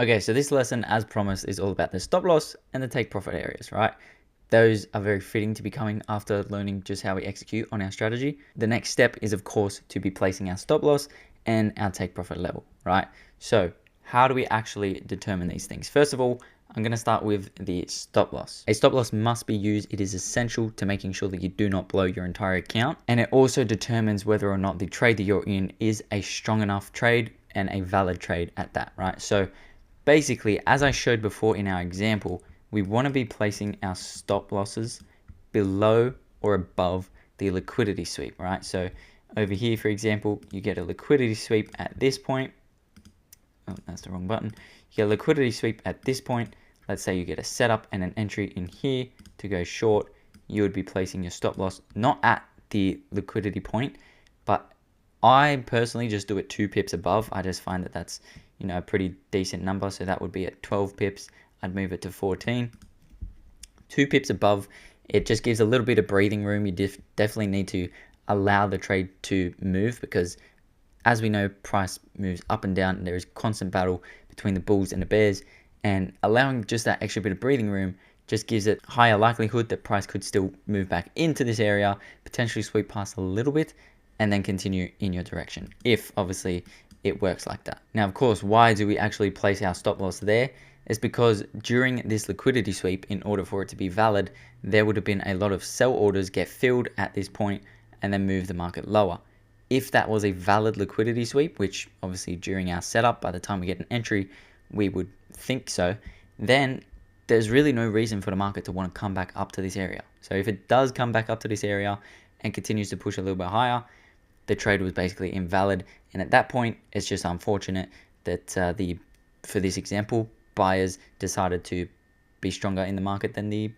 Okay, so this lesson, as promised, is all about the stop loss and the take profit areas, right? Those are very fitting to be coming after learning just how we execute on our strategy. The next step is, of course, to be placing our stop loss and our take profit level, right? So how do we actually determine these things? First of all, I'm going to start with the stop loss. A stop loss must be used. It is essential to making sure that you do not blow your entire account. And it also determines whether or not the trade that you're in is a strong enough trade and a valid trade at that, right? So basically, as I showed before in our example, we want to be placing our stop losses below or above the liquidity sweep, right? So over here, for example, you get a liquidity sweep at this point. Oh, that's the wrong button. You get a liquidity sweep at this point. Let's say you get a setup and an entry in here to go short. You would be placing your stop loss not at the liquidity point, but I personally just do it 2 pips above. I just find that that's, a pretty decent number. So that would be at 12 pips. I'd move it to 14. 2 pips above, it just gives a little bit of breathing room. You definitely need to allow the trade to move because, as we know, price moves up and down and there is constant battle between the bulls and the bears, and allowing just that extra bit of breathing room just gives it higher likelihood that price could still move back into this area, potentially sweep past a little bit, and then continue in your direction, if obviously it works like that. Now, of course, why do we actually place our stop loss there? It's because during this liquidity sweep, in order for it to be valid, there would have been a lot of sell orders get filled at this point and then move the market lower. If that was a valid liquidity sweep, which obviously during our setup, by the time we get an entry, we would think so, then there's really no reason for the market to want to come back up to this area. So if it does come back up to this area and continues to push a little bit higher, the trade was basically invalid. And at that point, it's just unfortunate that for this example, buyers decided to be stronger in the market than the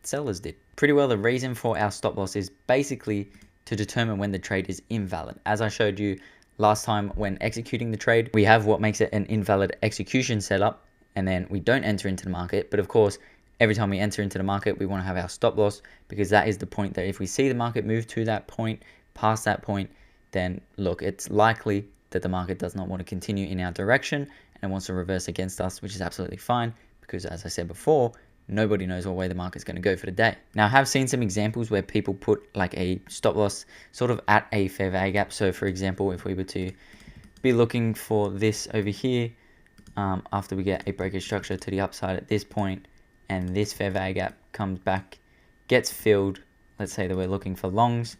sellers did. Pretty well, the reason for our stop loss is basically to determine when the trade is invalid. As I showed you last time when executing the trade, we have what makes it an invalid execution setup, and then we don't enter into the market. But of course, every time we enter into the market, we want to have our stop loss, because that is the point that if we see the market move to that point, past that point, then look, it's likely that the market does not want to continue in our direction and wants to reverse against us, which is absolutely fine because, as I said before, nobody knows what way the market's going to go for the day. Now, I have seen some examples where people put like a stop loss sort of at a fair value gap. So for example, if we were to be looking for this over here, after we get a breakage structure to the upside at this point, and this fair value gap comes back, gets filled, let's say that we're looking for longs,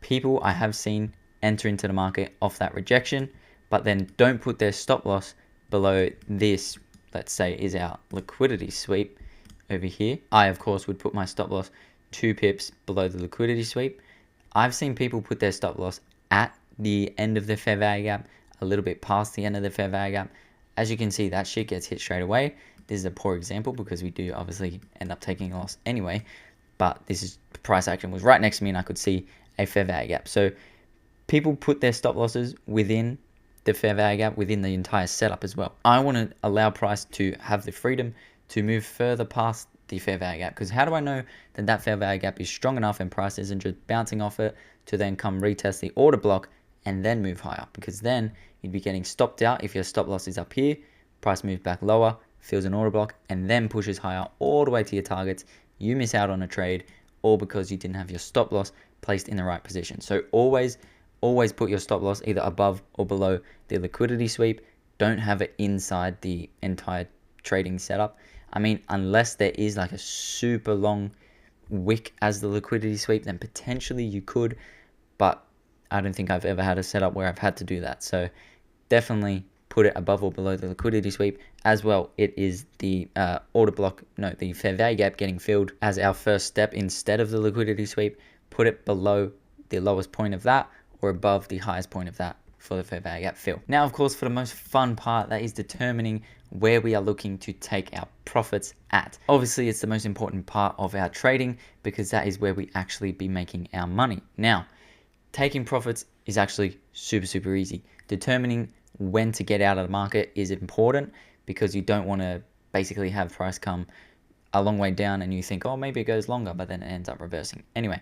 people I have seen enter into the market off that rejection, but then don't put their stop loss below this, let's say is our liquidity sweep over here. I, of course, would put my stop loss 2 pips below the liquidity sweep. I've seen people put their stop loss at the end of the fair value gap, a little bit past the end of the fair value gap. As you can see, that shit gets hit straight away. This is a poor example because we do obviously end up taking a loss anyway, but this is price action was right next to me and I could see a fair value gap. So people put their stop losses within the fair value gap, within the entire setup as well. I want to allow price to have the freedom to move further past the fair value gap, because how do I know that that fair value gap is strong enough and price isn't just bouncing off it to then come retest the order block and then move higher? Because then you'd be getting stopped out. If your stop loss is up here, price moves back lower, fills an order block, and then pushes higher all the way to your targets. You miss out on a trade, all because you didn't have your stop loss placed in the right position. So always put your stop loss either above or below the liquidity sweep. Don't have it inside the entire trading setup. I mean, unless there is like a super long wick as the liquidity sweep, then potentially you could, but I don't think I've ever had a setup where I've had to do that. So definitely put it above or below the liquidity sweep. As well, it is the the fair value gap getting filled as our first step instead of the liquidity sweep. Put it below the lowest point of that or above the highest point of that for the fair value gap fill. Now, of course, for the most fun part, that is determining where we are looking to take our profits at. Obviously, it's the most important part of our trading because that is where we actually be making our money. Now, taking profits is actually super easy. Determining when to get out of the market is important because you don't want to basically have price come a long way down and you think, oh, maybe it goes longer, but then it ends up reversing. Anyway,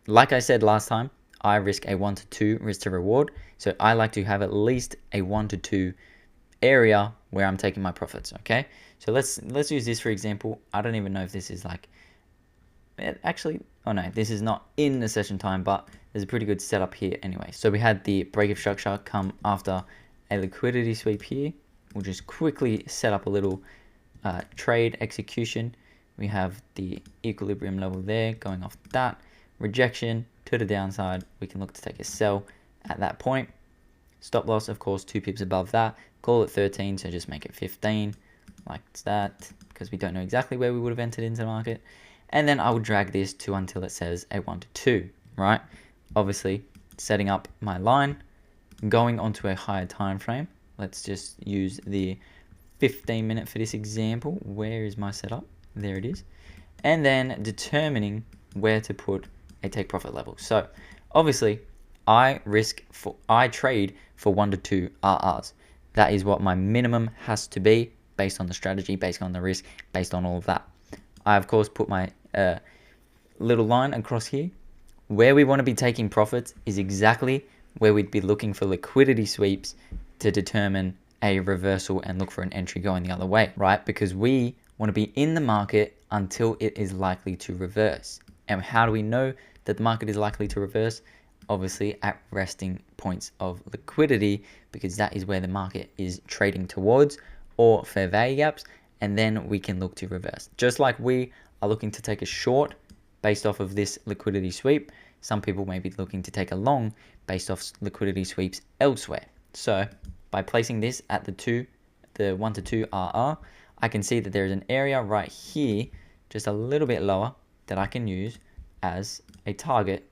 like I said last time, I risk a 1 to 2 risk to reward. So I like to have at least a 1 to 2 area where I'm taking my profits. Okay, so let's use this for example. I don't even know if this is like, actually, oh no, this is not in the session time, but there's a pretty good setup here anyway. So we had the break of structure come after a liquidity sweep here. We'll just quickly set up a little trade execution. We have the equilibrium level there going off that rejection to the downside. We can look to take a sell at that point. Stop loss, of course, 2 pips above that. Call it 13, so just make it 15 like that, because we don't know exactly where we would have entered into the market. And then I would drag this to until it says a 1 to 2, right? Obviously, setting up my line, going onto a higher time frame. Let's just use the 15 minute for this example. Where is my setup? There it is. And then determining where to put a take profit level. So obviously, I trade for 1 to 2 RRs. That is what my minimum has to be based on the strategy, based on the risk, based on all of that. I, of course, put my little line across here. Where we want to be taking profits is exactly where we'd be looking for liquidity sweeps to determine a reversal and look for an entry going the other way, right? Because we want to be in the market until it is likely to reverse. And how do we know that the market is likely to reverse? Obviously at resting points of liquidity, because that is where the market is trading towards, or fair value gaps, and then we can look to reverse. Just like we are looking to take a short based off of this liquidity sweep, some people may be looking to take a long based off liquidity sweeps elsewhere. So by placing this at the 1 to 2 RR, I can see that there is an area right here, just a little bit lower, that I can use as a target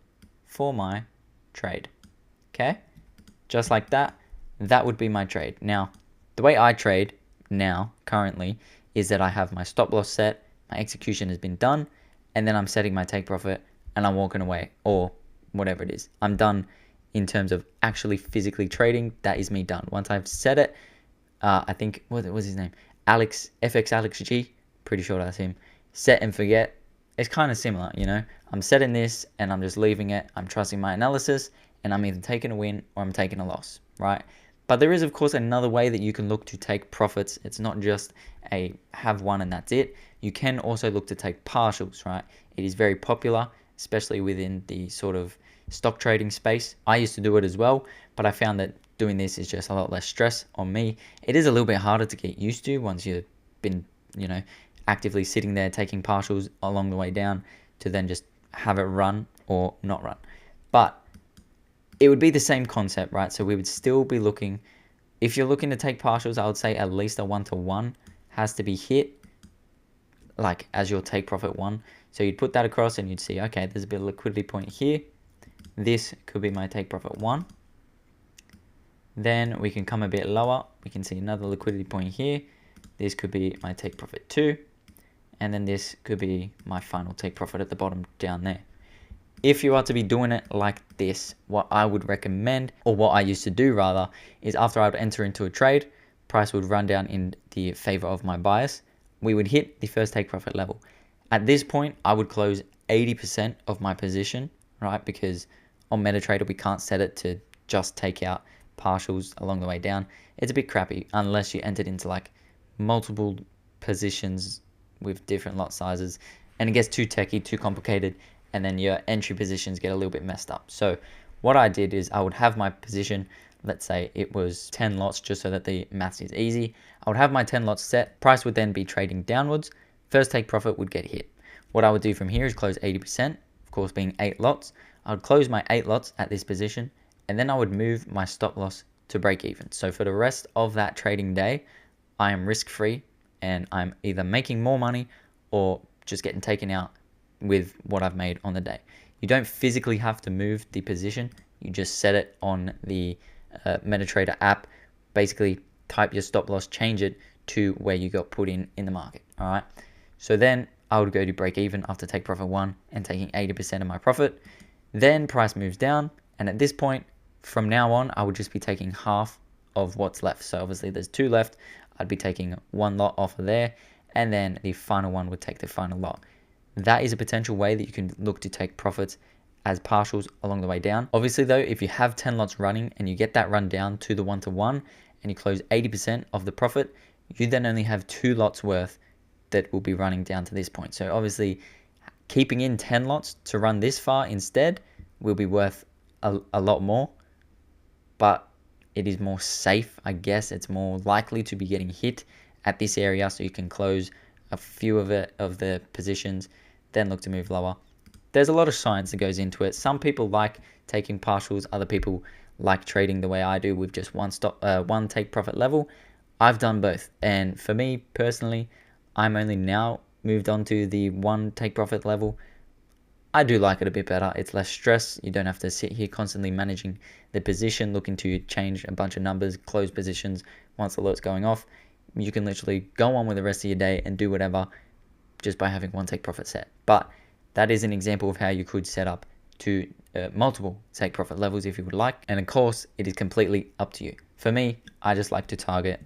for my trade. Okay, just like that, that would be my trade. Now, the way I trade now, currently, is that I have my stop loss set, my execution has been done, and then I'm setting my take profit and I'm walking away, or whatever it is. I'm done in terms of actually physically trading. That is me done. Once I've set it, I think, what was his name? FX Alex G, pretty sure that's him. Set and forget. It's kind of similar, you know. I'm setting this and I'm just leaving it. I'm trusting my analysis and I'm either taking a win or I'm taking a loss, right? But there is, of course, another way that you can look to take profits. It's not just a have one and that's it. You can also look to take partials, right? It is very popular, especially within the sort of stock trading space. I used to do it as well, but I found that doing this is just a lot less stress on me. It is a little bit harder to get used to once you've been, you know, actively sitting there taking partials along the way down, to then just have it run or not run. But it would be the same concept, right? So we would still be looking, if you're looking to take partials, I would say at least a 1 to 1 has to be hit, like as your take profit 1. So you'd put that across and you'd see, okay, there's a bit of liquidity point here. This could be my take profit 1. Then we can come a bit lower. We can see another liquidity point here. This could be my take profit 2. And then this could be my final take profit at the bottom down there. If you are to be doing it like this, what I would recommend, or what I used to do rather, is after I would enter into a trade, price would run down in the favor of my bias. We would hit the first take profit level. At this point, I would close 80% of my position, right? Because on MetaTrader, we can't set it to just take out partials along the way down. It's a bit crappy unless you entered into like multiple positions with different lot sizes, and it gets too techie, too complicated, and then your entry positions get a little bit messed up. So what I did is I would have my position, let's say it was 10 lots, just so that the maths is easy. I would have my 10 lots set. Price would then be trading downwards. First take profit would get hit. What I would do from here is close 80%, of course being 8 lots. I would close my 8 lots at this position, and then I would move my stop loss to break even. So for the rest of that trading day, I am risk free and I'm either making more money or just getting taken out with what I've made on the day. You don't physically have to move the position. You just set it on the MetaTrader app. Basically type your stop loss, change it to where you got put in the market. All right. So then I would go to break even after take profit 1 and taking 80% of my profit. Then price moves down. And at this point, from now on, I would just be taking half of what's left. So obviously there's 2 left. I'd be taking 1 lot off of there, and then the final one would take the final lot. That is a potential way that you can look to take profits as partials along the way down. Obviously though, if you have 10 lots running and you get that run down to the 1 to 1 and you close 80% of the profit, you then only have 2 lots worth that will be running down to this point. So obviously keeping in 10 lots to run this far instead will be worth a lot more, but it is more safe, I guess. It's more likely to be getting hit at this area, so you can close a few of the positions, then look to move lower. There's a lot of science that goes into it. Some people like taking partials, other people like trading the way I do with just one take profit level. I've done both, and for me personally, I'm only now moved on to the one take profit level. I do like it a bit better. It's less stress. You don't have to sit here constantly managing the position, looking to change a bunch of numbers, close positions once the alert's going off. You can literally go on with the rest of your day and do whatever just by having one take profit set. But that is an example of how you could set up to multiple take profit levels if you would like. And of course, it is completely up to you. For me, I just like to target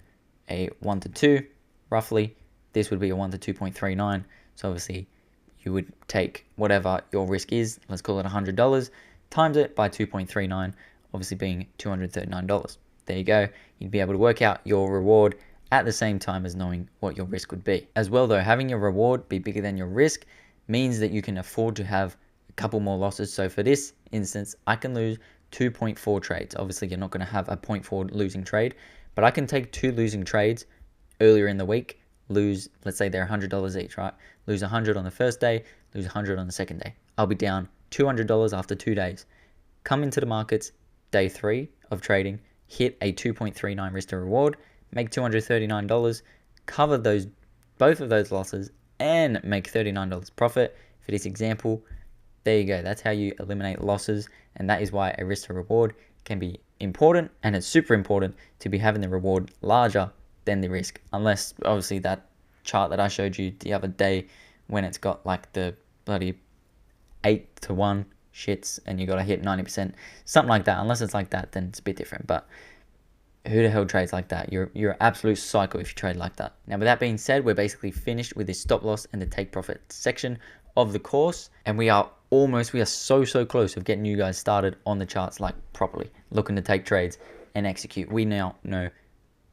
a 1 to 2 roughly. This would be a 1 to 2.39. So obviously you would take whatever your risk is, let's call it $100, times it by 2.39, obviously being $239. There you go. You'd be able to work out your reward at the same time as knowing what your risk would be. As well though, having your reward be bigger than your risk means that you can afford to have a couple more losses. So for this instance, I can lose 2.4 trades. Obviously you're not going to have a 0.4 losing trade, but I can take 2 losing trades earlier in the week, lose, let's say they're $100 each, right? Lose 100 on the first day, lose 100 on the second day. I'll be down $200 after 2 days. Come into the markets, day 3 of trading, hit a 2.39 risk to reward, make $239, cover both of those losses, and make $39 profit. For this example, there you go. That's how you eliminate losses, and that is why a risk to reward can be important, and it's super important to be having the reward larger than the risk, unless obviously that chart that I showed you the other day when it's got like the bloody 8 to 1 shits and you got to hit 90%, something like that. Unless it's like that, then it's a bit different. But who the hell trades like that? You're an absolute psycho if you trade like that. Now, with that being said, we're basically finished with this stop loss and the take profit section of the course, and we are so close of getting you guys started on the charts like properly, looking to take trades and execute. We now know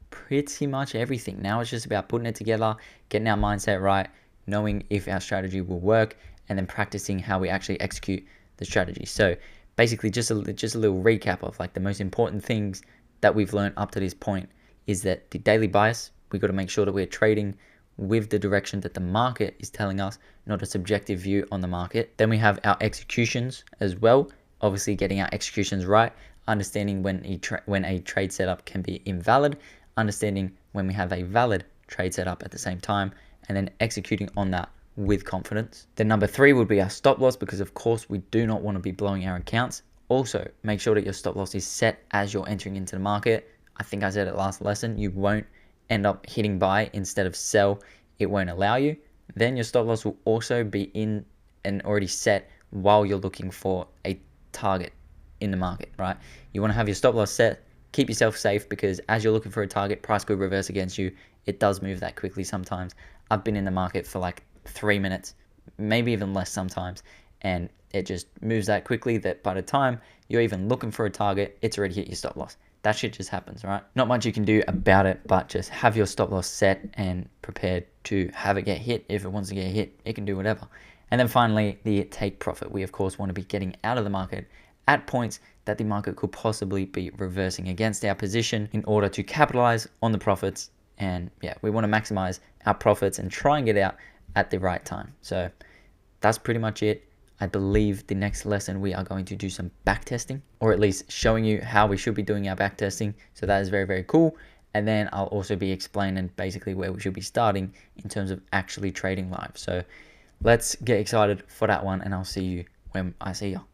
pretty much everything. Now it's just about putting it together, getting our mindset right, knowing if our strategy will work, and then practicing how we actually execute the strategy. So basically just a little recap of like the most important things that we've learned up to this point is that the daily bias, we got to make sure that we're trading with the direction that the market is telling us, not a subjective view on the market. Then we have our executions as well, obviously getting our executions right, understanding when a trade setup can be invalid, understanding when we have a valid trade setup at the same time, and then executing on that with confidence. Then number 3 would be our stop loss, because of course we do not want to be blowing our accounts. Also, make sure that your stop loss is set as you're entering into the market. I think I said it last lesson, you won't end up hitting buy instead of sell. It won't allow you. Then your stop loss will also be in and already set while you're looking for a target in the market, right? You want to have your stop loss set, keep yourself safe, because as you're looking for a target, price could reverse against you. It does move that quickly sometimes. I've been in the market for like 3 minutes, maybe even less sometimes, and it just moves that quickly that by the time you're even looking for a target, it's already hit your stop loss. That shit just happens, right? Not much you can do about it, but just have your stop loss set and prepared to have it get hit. If it wants to get hit, it can do whatever. And then finally, the take profit. We of course want to be getting out of the market at points that the market could possibly be reversing against our position in order to capitalize on the profits. And yeah, we want to maximize our profits and try and get out at the right time. So that's pretty much it. I believe the next lesson we are going to do some back testing, or at least showing you how we should be doing our back testing. So that is very, very cool. And then I'll also be explaining basically where we should be starting in terms of actually trading live. So let's get excited for that one, and I'll see you when I see you.